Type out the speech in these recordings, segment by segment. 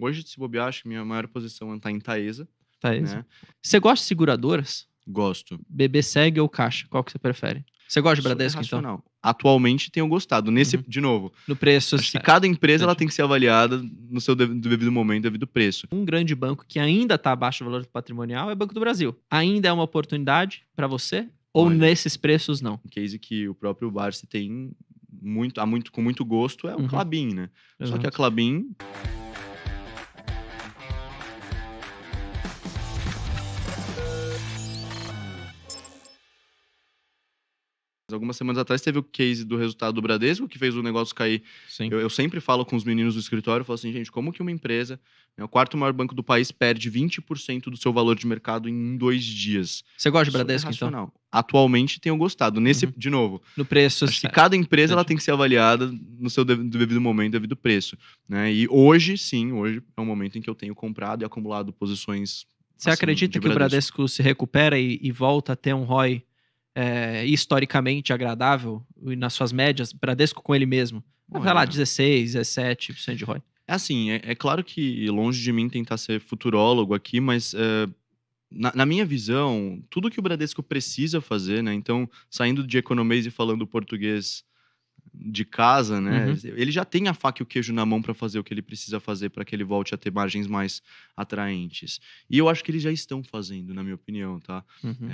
Hoje, se bobear, acho que minha maior posição está em Taesa, Tá isso. né? Você gosta de seguradoras? Gosto. BB Seg ou Caixa? Qual que você prefere? Você gosta de Sou Bradesco, então? irracional. Atualmente tenho gostado. Nesse, Uhum. de novo, No preço. acho que cada empresa ela entendi. tem que ser avaliada no seu devido momento, devido preço. Um grande banco que ainda está abaixo do valor patrimonial é o Banco do Brasil. Ainda é uma oportunidade para você? Ou Olha, nesses preços, não? Um case que o próprio Barsi tem com muito gosto é o Uhum. Klabin, né? Só que a Exato. Klabin... Algumas semanas atrás teve o case do resultado do Bradesco, que fez o negócio cair. Sim. Eu sempre falo com os meninos do escritório, eu falo assim, gente, como que uma empresa, né, o quarto maior banco do país, perde 20% do seu valor de mercado em 2 dias? Você gosta de Isso é Bradesco, então? irracional. Atualmente tenho gostado. Nesse, Uhum. de novo, No preço. acho que cada empresa ela entendi. tem que ser avaliada no seu devido momento, devido preço, né? E hoje, sim, hoje é um momento em que eu tenho comprado e acumulado posições. Você Assim, acredita de que o Bradesco se recupera e volta a ter um ROI historicamente agradável e nas suas médias? Bradesco com ele mesmo. Vai lá, Olha, 16, 17% de ROI. é assim, é claro que longe de mim tentar ser futurólogo aqui, mas na minha visão, tudo que o Bradesco precisa fazer, né? Então, saindo de economês e falando português de casa, né? Uhum. Ele já tem a faca e o queijo na mão para fazer o que ele precisa fazer para que ele volte a ter margens mais atraentes. E eu acho que eles já estão fazendo, na minha opinião, tá? Uhum.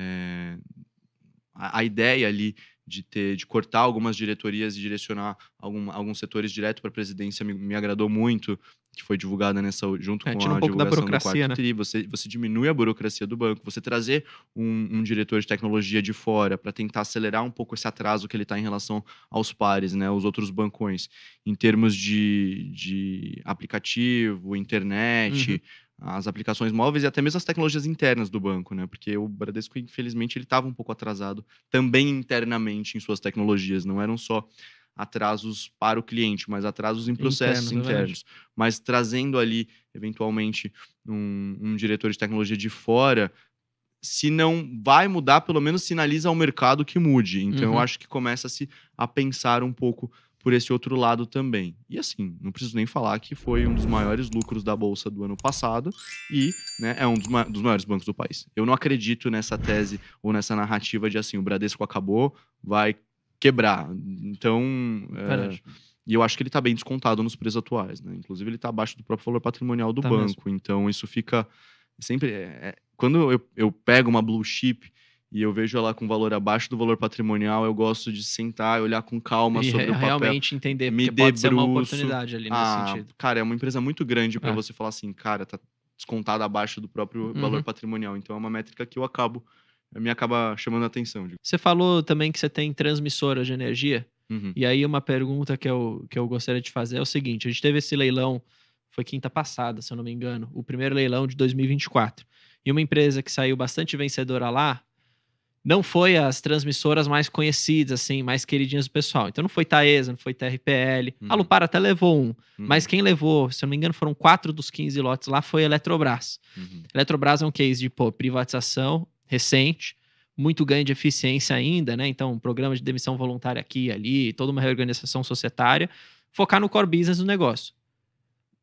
A ideia ali de cortar algumas diretorias e direcionar alguns setores direto para a presidência me agradou muito, que foi divulgada junto com Tira um a pouco da divulgação do burocracia, quarto né? TRI. Você diminui a burocracia do banco, você trazer um diretor de tecnologia de fora para tentar acelerar um pouco esse atraso que ele está em relação aos pares, né, os outros bancões, em termos de aplicativo, internet, Uhum. as aplicações móveis e até mesmo as tecnologias internas do banco, né? Porque o Bradesco, infelizmente, ele estava um pouco atrasado também internamente em suas tecnologias. Não eram só atrasos para o cliente, mas atrasos em processos Internos, é verdade. internos. Mas trazendo ali, eventualmente, um diretor de tecnologia de fora, se não vai mudar, pelo menos sinaliza ao mercado que mude. Então, eu Uhum. acho que começa-se a pensar um pouco por esse outro lado também. E assim, não preciso nem falar que foi um dos maiores lucros da Bolsa do ano passado e, né, é um dos maiores bancos do país. Eu não acredito nessa tese ou nessa narrativa de assim, o Bradesco acabou, vai quebrar. Então, Verdade. e eu acho que ele está bem descontado nos preços atuais, né? Inclusive, ele está abaixo do próprio valor patrimonial do Tá mesmo. banco. Então, isso fica sempre... quando eu pego uma blue chip e eu vejo ela com valor abaixo do valor patrimonial, eu gosto de sentar e olhar com calma E sobre o papel. realmente entender, Me porque pode ser uma debruço. oportunidade ali nesse sentido. Cara, é uma empresa muito grande para É. você falar assim, cara, tá descontada abaixo do próprio valor Uhum. patrimonial. Então é uma métrica que me acaba chamando a atenção. Você falou também que você tem transmissoras de energia. Uhum. E aí uma pergunta que eu gostaria de fazer é o seguinte: a gente teve esse leilão, foi quinta passada, se eu não me engano, o primeiro leilão de 2024. E uma empresa que saiu bastante vencedora lá não foi as transmissoras mais conhecidas, assim, mais queridinhas do pessoal. Então não foi Taesa, não foi TRPL. A Uhum. Lupar até levou um. Uhum. Mas quem levou, se eu não me engano, foram 4 dos 15 lotes lá, foi a Eletrobras. Uhum. Eletrobras é um case de privatização recente, muito ganho de eficiência ainda, né? Então, um programa de demissão voluntária aqui e ali, toda uma reorganização societária, focar no core business do negócio.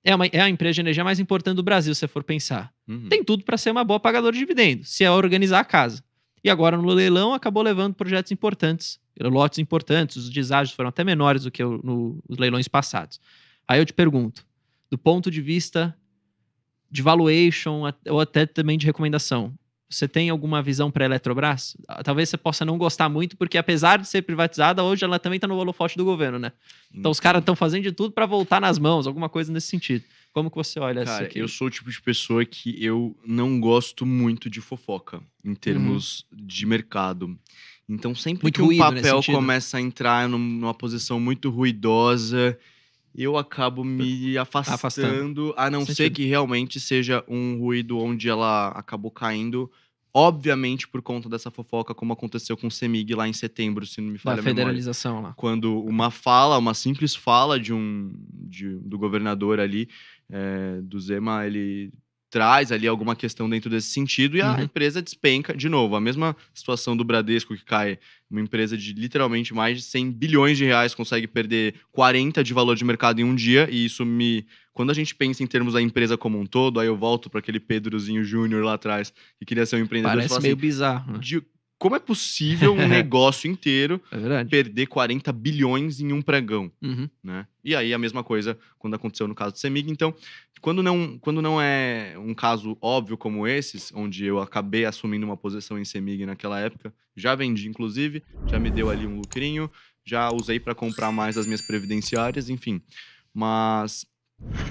É a empresa de energia mais importante do Brasil, se você for pensar. Uhum. Tem tudo para ser uma boa pagadora de dividendos, se é organizar a casa. E agora no leilão acabou levando projetos importantes, lotes importantes, os deságios foram até menores do que nos leilões passados. Aí eu te pergunto, do ponto de vista de valuation ou até também de recomendação, você tem alguma visão para a Eletrobras? Talvez você possa não gostar muito, porque apesar de ser privatizada, hoje ela também está no holofote do governo, né? Então os caras estão fazendo de tudo para voltar nas mãos, alguma coisa nesse sentido. Como que você olha essa Cara, aqui? eu sou o tipo de pessoa que eu não gosto muito de fofoca em termos de mercado. Então, sempre Muito que um ruído nesse papel sentido? começa a entrar numa posição muito ruidosa, eu acabo me afastando, a não ser Sentido. que realmente seja um ruído onde ela acabou caindo, obviamente por conta dessa fofoca, como aconteceu com o CEMIG lá em setembro, se não me falha Da a memória. federalização lá. Quando uma simples fala do governador ali, do Zema, ele traz ali alguma questão dentro desse sentido e a Uhum. empresa despenca de novo. A mesma situação do Bradesco, que cai, uma empresa de literalmente mais de 100 bilhões de reais consegue perder 40 de valor de mercado em um dia, e isso me... Quando a gente pensa em termos da empresa como um todo, aí eu volto para aquele Pedrozinho Júnior lá atrás, que queria ser um empreendedor, e Parece fala meio assim, bizarro, né? como é possível um negócio inteiro É verdade. perder 40 bilhões em um pregão? Uhum. Né? E aí a mesma coisa quando aconteceu no caso do CEMIG. Então, quando não é um caso óbvio como esses, onde eu acabei assumindo uma posição em CEMIG naquela época, já vendi inclusive, já me deu ali um lucrinho, já usei para comprar mais as minhas previdenciárias, enfim. Mas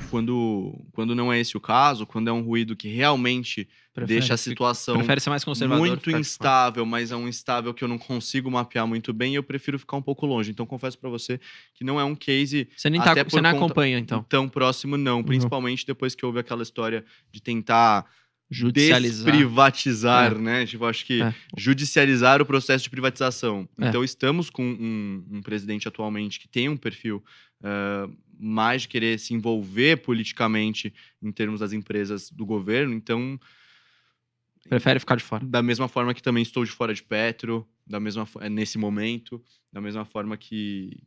quando não é esse o caso, quando é um ruído que realmente deixa a situação Prefere ser mais conservador. muito ficar de fora. instável, mas é um instável que eu não consigo mapear muito bem, eu prefiro ficar um pouco longe. Então, confesso pra você que não é um case Você nem até você por não conta acompanha, então. tão próximo, não. Uhum. Principalmente depois que houve aquela história de tentar Judicializar. desprivatizar, né? Tipo, acho que É. judicializar o processo de privatização. É. Então, estamos com um presidente atualmente que tem um perfil mais de querer se envolver politicamente em termos das empresas do governo. Então, Prefere ficar de fora. da mesma forma que também estou de fora de Petro, nesse momento, da mesma forma que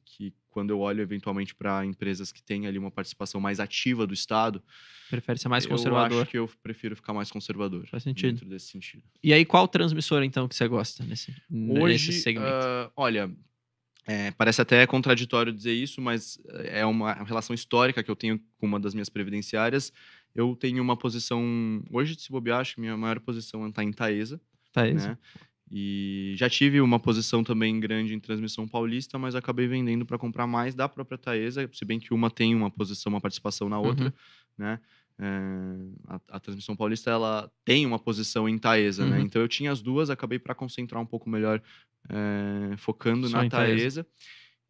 quando eu olho eventualmente para empresas que têm ali uma participação mais ativa do Estado, Prefere ser mais eu conservador. acho que eu prefiro ficar mais conservador. Faz sentido. Dentro desse sentido. E aí, qual transmissor, então, que você gosta nesse segmento? Olha, parece até contraditório dizer isso, mas é uma relação histórica que eu tenho com uma das minhas previdenciárias. Eu tenho uma posição... Hoje, se bobear, acho que minha maior posição está em Taesa. Taesa. Né? E já tive uma posição também grande em Transmissão Paulista, mas acabei vendendo para comprar mais da própria Taesa, se bem que uma tem uma posição, uma participação na outra. Uhum. Né? A Transmissão Paulista ela tem uma posição em Taesa, né? Uhum. Então eu tinha as duas, acabei para concentrar um pouco melhor, focando Só na em Taesa. Taesa.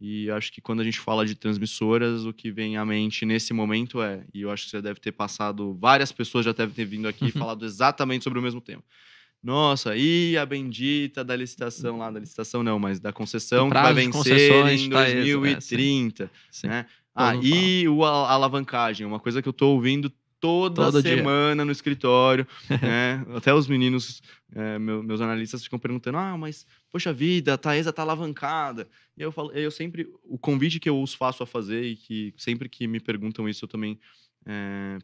E acho que quando a gente fala de transmissoras, o que vem à mente nesse momento e eu acho que você deve ter passado, várias pessoas já devem ter vindo aqui e falado exatamente sobre o mesmo tema. Nossa, e a bendita da licitação lá, da licitação não, mas da concessão que vai prazo de vencer concessões em de Taesa, 2030, sim. né? Todo mundo E a alavancagem, uma coisa que eu tô ouvindo toda Todo dia. semana no escritório, né? Até os meninos, meus analistas ficam perguntando, mas, poxa vida, a Taesa tá alavancada. E eu falo, o convite que eu os faço a fazer e que sempre que me perguntam isso eu também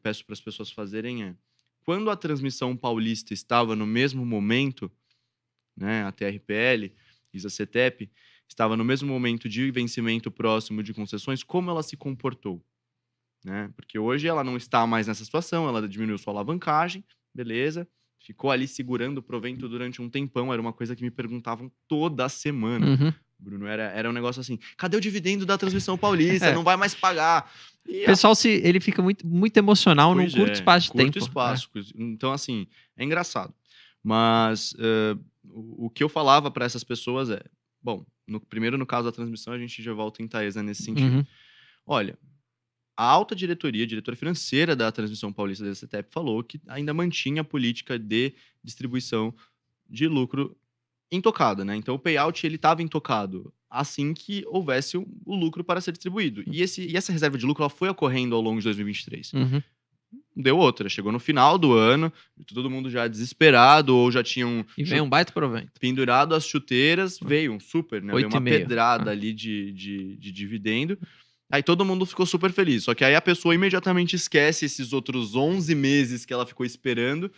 peço para as pessoas fazerem quando a Transmissão Paulista estava no mesmo momento, né, a TRPL, ISA-CETEP, estava no mesmo momento de vencimento próximo de concessões, como ela se comportou? Né? Porque hoje ela não está mais nessa situação, ela diminuiu sua alavancagem, beleza, ficou ali segurando o provento durante um tempão, era uma coisa que me perguntavam toda semana. Uhum. Bruno, era um negócio assim, cadê o dividendo da Transmissão Paulista? Não vai mais pagar. O pessoal, ele fica muito, muito emocional num curto espaço de tempo. Curto espaço. Então, assim, é engraçado. Mas o que eu falava para essas pessoas bom, primeiro no caso da transmissão, a gente já volta em Taesa nesse sentido. Uhum. Olha, a alta diretoria, a diretora financeira da Transmissão Paulista da CETEP falou que ainda mantinha a política de distribuição de lucro intocada, né? Então o payout ele estava intocado assim que houvesse o lucro para ser distribuído. E essa reserva de lucro ela foi ocorrendo ao longo de 2023. Uhum. Deu outra, chegou no final do ano, todo mundo já desesperado ou já tinham E veio um baita provento. pendurado as chuteiras, veio um super, né? Veio uma 8,5. pedrada ali de dividendo. Aí todo mundo ficou super feliz. Só que aí a pessoa imediatamente esquece esses outros 11 meses que ela ficou esperando.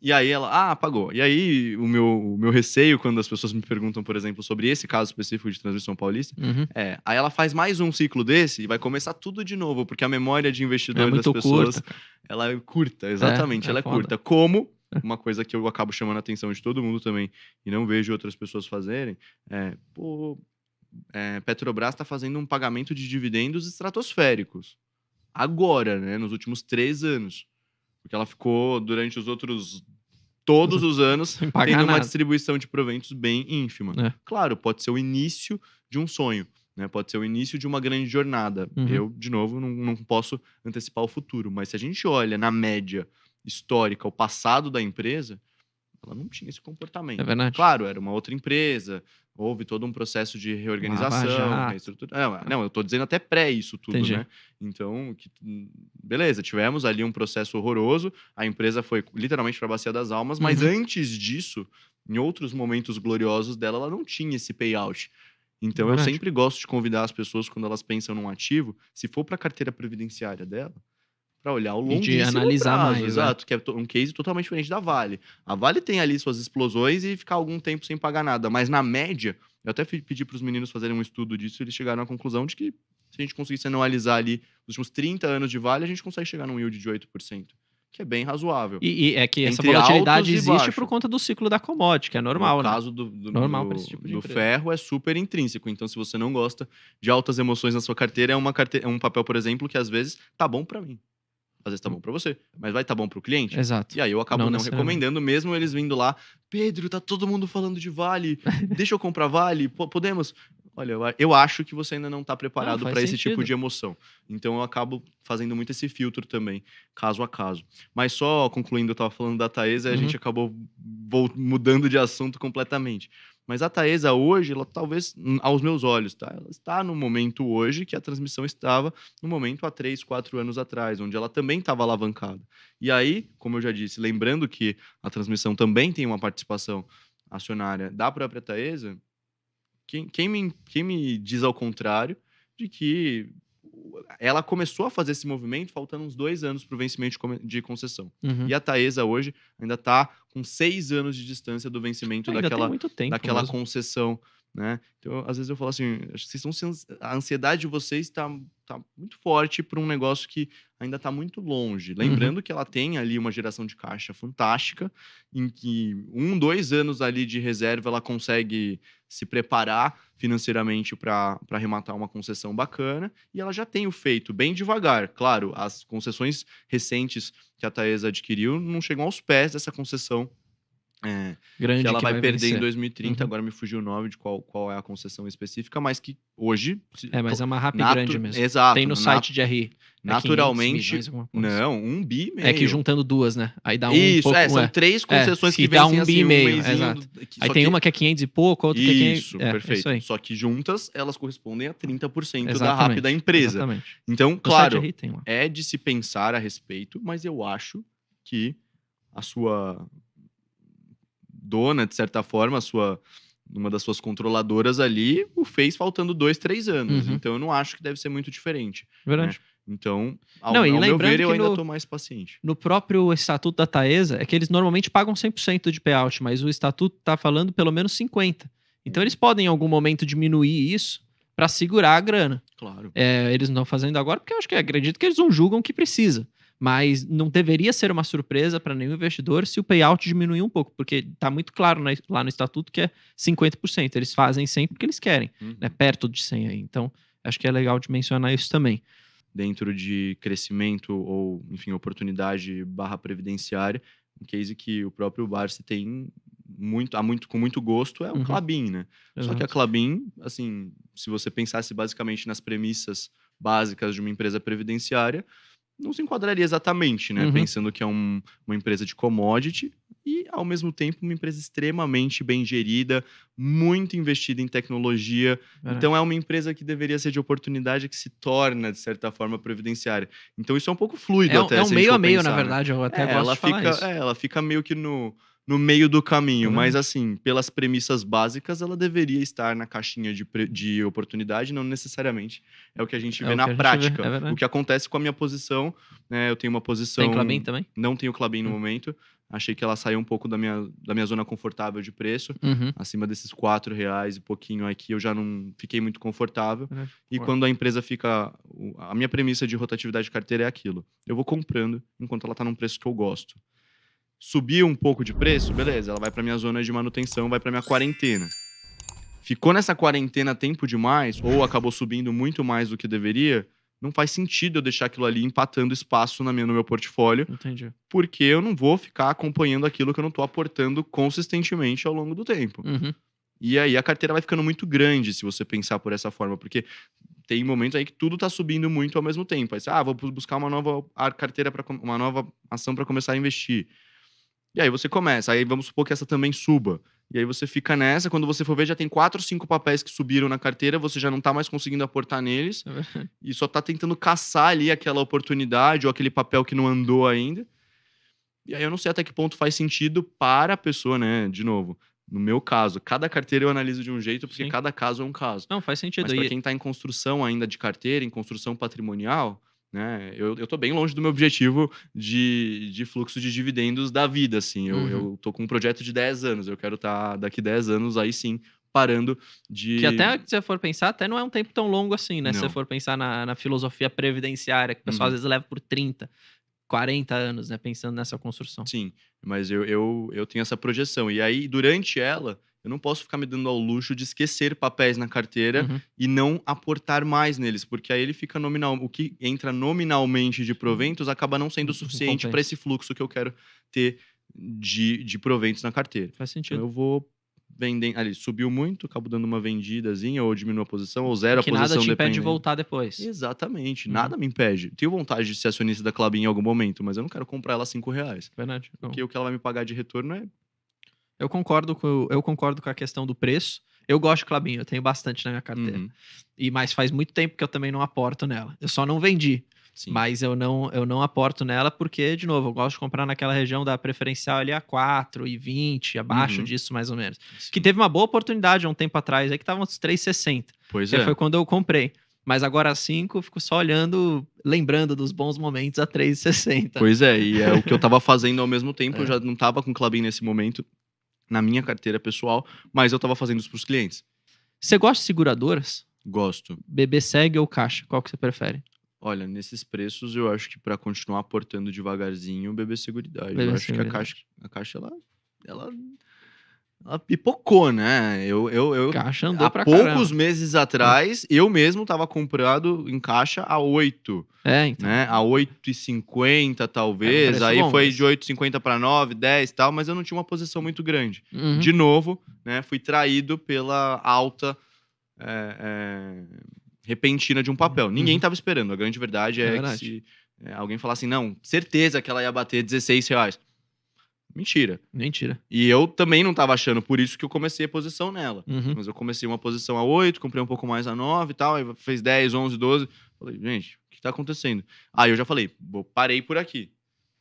E aí ela, apagou. E aí o meu receio, quando as pessoas me perguntam, por exemplo, sobre esse caso específico de Transmissão Paulista, aí ela faz mais um ciclo desse e vai começar tudo de novo, porque a memória de investidor das pessoas, ela é curta, exatamente, ela é curta. Como, uma coisa que eu acabo chamando a atenção de todo mundo também, e não vejo outras pessoas fazerem, Petrobras está fazendo um pagamento de dividendos estratosféricos. Agora, né, nos últimos 3 anos. Porque ela ficou, durante os outros todos os anos, tendo uma distribuição de proventos bem ínfima. Claro, pode ser o início de um sonho, né? Pode ser o início de uma grande jornada. Eu, de novo, não posso antecipar o futuro. Mas se a gente olha na média histórica, o passado da empresa, ela não tinha esse comportamento. É verdade. Claro, era uma outra empresa, houve todo um processo de Lava reorganização, Jato. reestrutura não, eu tô dizendo até pré isso tudo, Entendi. né. Então, beleza, tivemos ali um processo horroroso, a empresa foi literalmente pra bacia das almas, mas Uhum. antes disso, em outros momentos gloriosos dela, ela não tinha esse payout. Então eu Verdade. sempre gosto de convidar as pessoas quando elas pensam num ativo, se for pra carteira previdenciária dela, para olhar o E de longuíssimo analisar prazo, mais, é. exato, que é um case totalmente diferente da Vale. A Vale tem ali suas explosões e ficar algum tempo sem pagar nada, mas na média, eu até pedi para os meninos fazerem um estudo disso, e eles chegaram à conclusão de que se a gente conseguisse anualizar ali os últimos 30 anos de Vale, a gente consegue chegar num yield de 8%, que é bem razoável. E é que essa Entre volatilidade altos e existe por baixos. conta do ciclo da commodity, que é No normal, né? caso Normal para esse tipo de do empresa. ferro, é super intrínseco. Então, se você não gosta de altas emoções na sua carteira, é um papel, por exemplo, que às vezes tá bom para mim. Às vezes tá bom pra você, mas vai tá bom para o cliente? Exato. E aí eu acabo Não não necessariamente. recomendando, mesmo eles vindo lá: "Pedro, tá todo mundo falando de Vale, deixa eu comprar Vale, podemos?" Olha, eu acho que você ainda não tá Não, preparado faz para esse tipo sentido. de emoção. Então eu acabo fazendo muito esse filtro também, caso a caso. Mas só concluindo, eu estava falando da Taesa e a Uhum. gente acabou mudando de assunto completamente. Mas a Taesa hoje, ela talvez, aos meus olhos, tá? Ela está no momento hoje que a transmissão estava no momento há 3, 4 anos atrás, onde ela também estava alavancada. E aí, como eu já disse, lembrando que a transmissão também tem uma participação acionária da própria Taesa, quem me diz ao contrário de que ela começou a fazer esse movimento faltando uns 2 anos para o vencimento de concessão. Uhum. E a Taesa hoje ainda está com 6 anos de distância do vencimento Ainda tem muito tempo daquela mesmo. concessão, né. Então, às vezes eu falo assim: "Acho que vocês estão a ansiedade de vocês tá muito forte para um negócio que ainda tá muito longe". Uhum. Lembrando que ela tem ali uma geração de caixa fantástica, em que 1, 2 anos ali de reserva ela consegue se preparar financeiramente para arrematar uma concessão bacana, e ela já tem o feito bem devagar. Claro, as concessões recentes que a Taesa adquiriu não chegam aos pés dessa concessão, que Grande ela que vai vai perder em vencer. 2030, Uhum. agora me fugiu o nome de qual é a concessão específica, mas que hoje Mas é uma RAP grande mesmo. Tem exato, no site de RI. É 500 naturalmente milhões, alguma coisa. não, 1,5 bi. É que juntando duas, né? Aí dá um Isso, pouco. são 3 concessões que Que dá vencem, 1,5 bi, assim, um mesinho exato. Aí só tem que uma que é 500 e pouco, outra que é 500. isso, É isso perfeito. aí. Só que juntas, elas correspondem a 30% da RAP da Exatamente. empresa. Exatamente. Então, No site claro, RI tem lá. é de se pensar a respeito, mas eu acho que a sua dona, de certa forma, uma das suas controladoras ali, o fez faltando 2, 3 anos. Uhum. Então eu não acho que deve ser muito diferente, né. Verdade. Então, Não, e ao meu ver, lembrando eu que ainda tô mais paciente. no próprio estatuto da Taesa, é que eles normalmente pagam 100% de payout, mas o estatuto tá falando pelo menos 50%. Então eles podem em algum momento diminuir isso para segurar a grana. Claro. Eles não estão fazendo agora porque eu acho que acredito que eles não julgam que precisa. Mas não deveria ser uma surpresa para nenhum investidor se o payout diminuir um pouco, porque tá muito claro lá no estatuto que é 50%. Eles fazem 100 porque eles querem, né? Perto de 100 aí. Então, acho que é legal de mencionar isso também. Dentro de crescimento ou, enfim, oportunidade barra previdenciária, um case que o próprio Barsi tem com muito gosto é o Uhum. Klabin, né? Só que a Exato. Klabin, assim, se você pensasse basicamente nas premissas básicas de uma empresa previdenciária, não se enquadraria exatamente, né? Uhum. Pensando que é uma empresa de commodity e, ao mesmo tempo, uma empresa extremamente bem gerida, muito investida em tecnologia. Verdade. Então, é uma empresa que deveria ser de oportunidade que se torna, de certa forma, previdenciária. Então, isso é um pouco fluido até, É um se a gente meio for a meio, pensar, na né? verdade. Eu até gosto de falar isso. Ela fica meio que no meio do caminho, mas Exatamente. assim, pelas premissas básicas, ela deveria estar na caixinha de oportunidade, não necessariamente é o que a gente É vê o na que a gente vê, prática. é verdade. O que acontece com a minha posição, né, eu tenho uma Tem posição... Klabin também? Não tenho Klabin no momento, achei que ela saiu um pouco da minha zona confortável de preço, Uhum. acima desses R$ 4 e pouquinho aqui, eu já não fiquei muito confortável. Verdade. E quando a empresa fica... A minha premissa de rotatividade de carteira é aquilo, eu vou comprando enquanto ela tá num preço que eu gosto. Subiu um pouco de preço, beleza, ela vai para minha zona de manutenção, vai para minha quarentena. Ficou nessa quarentena tempo demais, ou acabou subindo muito mais do que deveria, não faz sentido eu deixar aquilo ali empatando espaço no meu portfólio, Entendi. porque eu não vou ficar acompanhando aquilo que eu não tô aportando consistentemente ao longo do tempo. Uhum. E aí a carteira vai ficando muito grande, se você pensar por essa forma, porque tem momentos aí que tudo tá subindo muito ao mesmo tempo. Aí você, vou buscar uma nova carteira, uma nova ação para começar a investir. E aí você começa, aí vamos supor que essa também suba. E aí você fica nessa, quando você for ver, já tem 4 ou 5 papéis que subiram na carteira, você já não tá mais conseguindo aportar neles, e só tá tentando caçar ali aquela oportunidade ou aquele papel que não andou ainda. E aí eu não sei até que ponto faz sentido para a pessoa, né? De novo, no meu caso, cada carteira eu analiso de um jeito, porque Sim. cada caso é um caso. Não, faz sentido. Mas para quem tá em construção ainda de carteira, em construção patrimonial, né? Eu tô bem longe do meu objetivo de fluxo de dividendos da vida, assim. Eu tô com um projeto de 10 anos, eu quero estar daqui 10 anos aí sim, parando de... Que até, se você for pensar, até não é um tempo tão longo assim, né? Se você Não. for pensar na filosofia previdenciária, que o pessoal às vezes leva por 30, 40 anos, né? Pensando nessa construção. Sim, mas eu tenho essa projeção. E aí, durante ela, eu não posso ficar me dando ao luxo de esquecer papéis na carteira Uhum. e não aportar mais neles, porque aí ele fica nominal. O que entra nominalmente de proventos acaba não sendo Não suficiente para compensa. esse fluxo que eu quero ter de proventos na carteira. Faz Então sentido. eu vou vendendo. Ali, subiu muito, acabo dando uma vendidazinha, ou diminuo a posição, ou zero a Que nada posição, te impede de dependendo. voltar depois. Exatamente, Uhum. nada me impede. Tenho vontade de ser acionista da Klabin em algum momento, mas eu não quero comprar ela a R$ 5. Verdade. Porque o que ela vai me pagar de retorno é... Eu concordo com a questão do preço. Eu gosto de Klabin, eu tenho bastante na minha carteira. Uhum, Mas faz muito tempo que eu também não aporto nela. Eu só não vendi. sim. Mas eu não aporto nela porque, de novo, eu gosto de comprar naquela região da preferencial ali a 4,20, abaixo Uhum, disso mais ou menos. sim. Que teve uma boa oportunidade há um tempo atrás, aí que tava uns 3,60. Pois Que é. foi quando eu comprei. Mas agora a 5, eu fico só olhando, lembrando dos bons momentos a 3,60. Pois é, e é o que eu tava fazendo ao mesmo tempo. Eu É. já não tava com Klabin nesse momento, na minha carteira pessoal, mas eu tava fazendo isso pros clientes. Você gosta de seguradoras? Gosto. BB Seg ou Caixa? Qual que você prefere? Olha, nesses preços, eu acho que pra continuar aportando devagarzinho, o BB Seguridade. BB Eu acho que Seguridade. a Caixa ela pipocou, né? Caixa andou Há pra poucos caramba. meses atrás, eu mesmo tava comprado em Caixa a 8. Então. Né? A 8,50 Era um talvez, preço aí bom, foi mas... de 8,50 para 9, 10 e tal, mas eu não tinha uma posição muito grande. Uhum. De novo, né, fui traído pela alta repentina de um papel. Ninguém estava esperando. A grande verdade É é que verdade. se alguém falar assim, não, certeza que ela ia bater R$ 16. Mentira. Mentira. E eu também não estava achando, por isso que eu comecei a posição nela. Uhum. Mas eu comecei uma posição a 8, comprei um pouco mais a 9 e tal, aí fez 10, 11, 12. Falei, gente, o que tá acontecendo? Aí eu já falei, parei por aqui.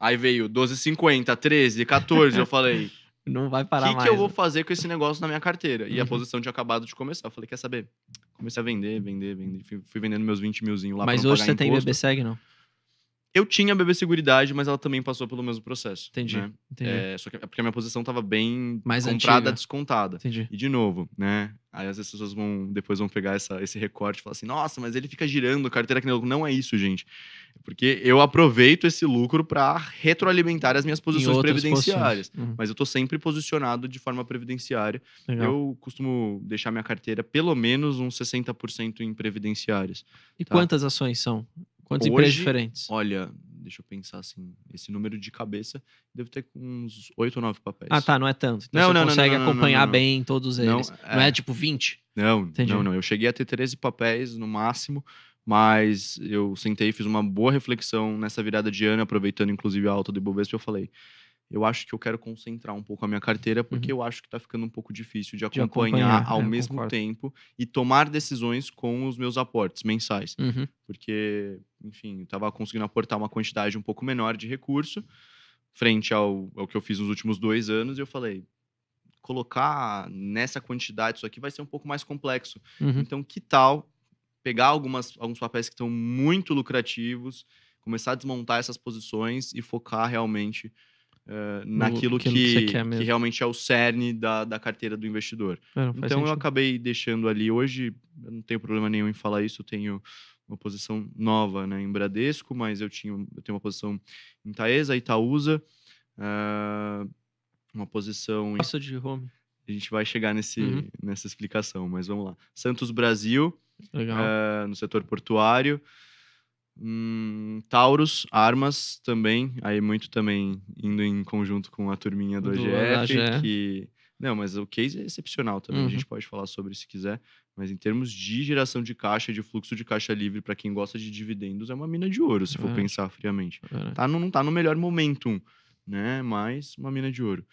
Aí veio 12,50, 13, 14, eu falei, Não vai o parar que mais. eu vou né? fazer com esse negócio na minha carteira? E a Uhum. posição tinha acabado de começar. Eu falei, quer saber? Comecei a vender. Fui vendendo meus 20 milzinho lá Mas pra não hoje pagar você tem imposto. BB Seg, não? Eu tinha a BB Seguridade, mas ela também passou pelo mesmo processo. Entendi. Né? Entendi. Só que porque a minha posição tava bem Mais comprada, antiga. descontada. Entendi. E de novo, né? Aí as pessoas depois vão pegar esse recorte e falar assim, nossa, mas ele fica girando carteira que não é isso, gente. Porque eu aproveito esse lucro para retroalimentar as minhas posições outras previdenciárias. posições. Uhum. Mas eu tô sempre posicionado de forma previdenciária. Legal. Eu costumo deixar minha carteira pelo menos uns 60% em previdenciárias. E Tá. quantas ações são? Quantas Hoje, empresas diferentes? Olha, deixa eu pensar assim, esse número de cabeça deve ter uns 8 ou 9 papéis. Ah, tá, não é tanto. Então Não, você não, não, consegue não, não, acompanhar não. bem todos Não, eles. Não é tipo 20? Entendi. Não. Eu cheguei a ter 13 papéis no máximo, mas eu sentei e fiz uma boa reflexão nessa virada de ano, aproveitando inclusive a alta do Ibovespa, eu falei, eu acho que eu quero concentrar um pouco a minha carteira, porque eu acho que tá ficando um pouco difícil de acompanhar ao eu mesmo concordo. tempo e tomar decisões com os meus aportes mensais. Uhum. Porque, enfim, eu tava conseguindo aportar uma quantidade um pouco menor de recurso frente ao que eu fiz nos últimos 2 anos, e eu falei, colocar nessa quantidade isso aqui vai ser um pouco mais complexo. Uhum. Então, que tal pegar alguns papéis que estão muito lucrativos, começar a desmontar essas posições e focar realmente naquilo Aquilo que você que quer mesmo. realmente é o cerne da carteira do investidor. Não, faz Então, eu sentido. acabei deixando ali. Hoje, eu não tenho problema nenhum em falar isso, eu tenho uma posição nova, né, em Bradesco, mas eu tenho uma posição em Taesa, Itaúsa, uma posição... Gosto de home. A gente vai chegar Uhum. nessa explicação, mas vamos lá. Santos Brasil, Legal. no setor portuário. Taurus, Armas também. Aí muito também indo em conjunto com a turminha do Do AGF. AGF. Não, mas o case é excepcional também. Uhum. A gente pode falar sobre se quiser. Mas em termos de geração de caixa, de fluxo de caixa livre, para quem gosta de dividendos, é uma mina de ouro, se for É. pensar friamente. É. Não tá no melhor momentum, né? Mas uma mina de ouro.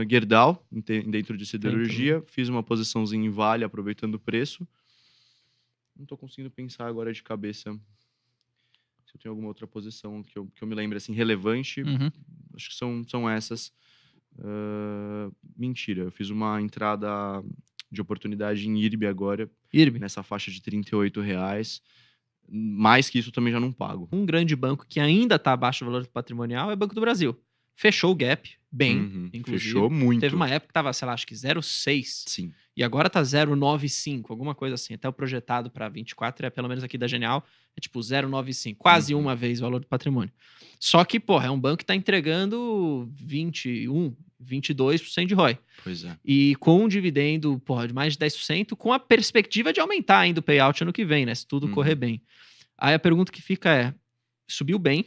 Gerdau, dentro de siderurgia. Fiz uma posiçãozinha em Vale, aproveitando o preço. Não tô conseguindo pensar agora de cabeça se eu tenho alguma outra posição que eu me lembre assim, relevante. Acho que são essas. Mentira, eu fiz uma entrada de oportunidade em IRB agora, nessa faixa de R$38. Mais que isso eu também já não pago. Um grande banco que ainda está abaixo do valor patrimonial é o Banco do Brasil. Fechou o gap, bem, inclusive. Fechou muito. Teve uma época que estava, sei lá, acho que 0,6. Sim. E agora tá 0,95, alguma coisa assim. Até o projetado para 24, pelo menos aqui da Genial, é tipo 0,95. Quase uma vez o valor do patrimônio. Só que, porra, é um banco que tá entregando 21, 22% de ROI. Pois é. E com um dividendo, porra, de mais de 10%, com a perspectiva de aumentar ainda o payout ano que vem, né? Se tudo correr bem. Aí a pergunta que fica é, subiu bem,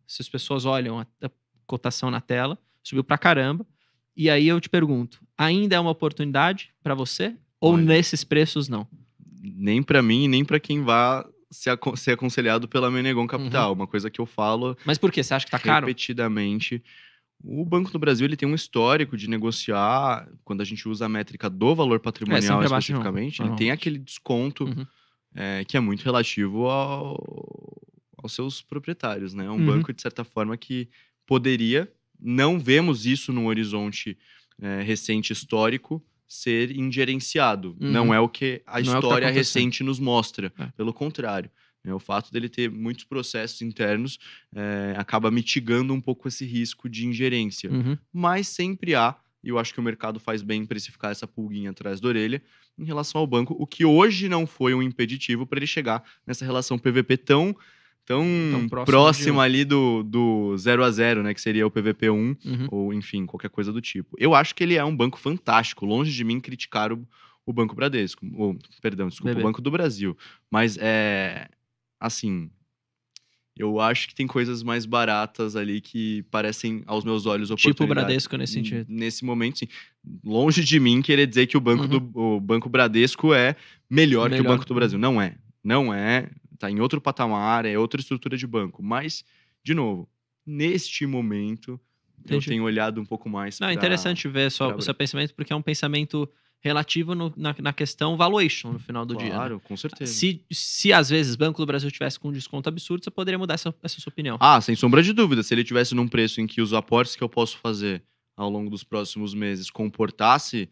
se as pessoas olham a cotação na tela, subiu pra caramba. E aí eu te pergunto, ainda é uma oportunidade para você? Ou nesses preços não? Nem para mim, nem para quem vá ser aconselhado pela Menegon Capital. Uma coisa que eu falo... Mas por quê? Você acha que tá caro? Repetidamente. O Banco do Brasil ele tem um histórico de negociar, quando a gente usa a métrica do valor patrimonial especificamente, ele tem aquele desconto que é muito relativo aos seus proprietários, né? É um banco, de certa forma, que poderia... Não vemos isso no horizonte recente histórico ser ingerenciado. Não é o que a história recente nos mostra. Pelo contrário. O fato dele ter muitos processos internos acaba mitigando um pouco esse risco de ingerência. Mas sempre há, e eu acho que o mercado faz bem em precificar essa pulguinha atrás da orelha, em relação ao banco, o que hoje não foi um impeditivo para ele chegar nessa relação PVP tão próxima ali do 0 a 0, né? Que seria o PVP 1, ou enfim, qualquer coisa do tipo. Eu acho que ele é um banco fantástico, longe de mim criticar o Banco Bradesco. O Banco do Brasil. Mas assim, eu acho que tem coisas mais baratas ali que parecem, aos meus olhos, oportunidades. Tipo o Bradesco nesse sentido. Nesse momento, sim. Longe de mim querer dizer que o Banco Bradesco é melhor que o Banco do Brasil. Não é. Não é. Tá em outro patamar, é outra estrutura de banco. Mas, de novo, neste momento, eu tenho olhado um pouco mais É interessante ver só o seu pensamento, porque é um pensamento relativo na questão valuation no final do dia. Claro, né? Com certeza. Se às vezes o Banco do Brasil tivesse com um desconto absurdo, você poderia mudar essa sua opinião. Sem sombra de dúvida. Se ele tivesse num preço em que os aportes que eu posso fazer ao longo dos próximos meses comportasse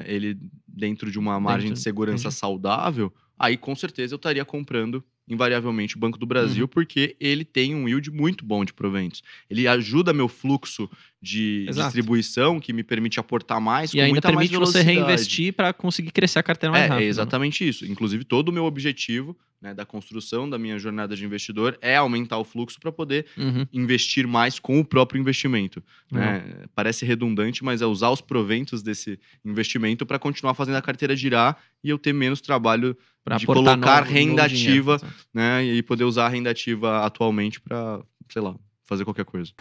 ele dentro de uma margem de segurança saudável, aí com certeza eu estaria comprando invariavelmente o Banco do Brasil, porque ele tem um yield muito bom de proventos. Ele ajuda meu fluxo de distribuição, que me permite aportar mais com muita mais velocidade. E ainda permite você reinvestir para conseguir crescer a carteira mais rápido. É exatamente isso. Inclusive, todo o meu objetivo, né, da construção da minha jornada de investidor é aumentar o fluxo para poder investir mais com o próprio investimento. Né? Parece redundante, mas é usar os proventos desse investimento para continuar fazendo a carteira girar e eu ter menos trabalho de colocar renda ativa, né, e poder usar a renda ativa atualmente para, sei lá, fazer qualquer coisa.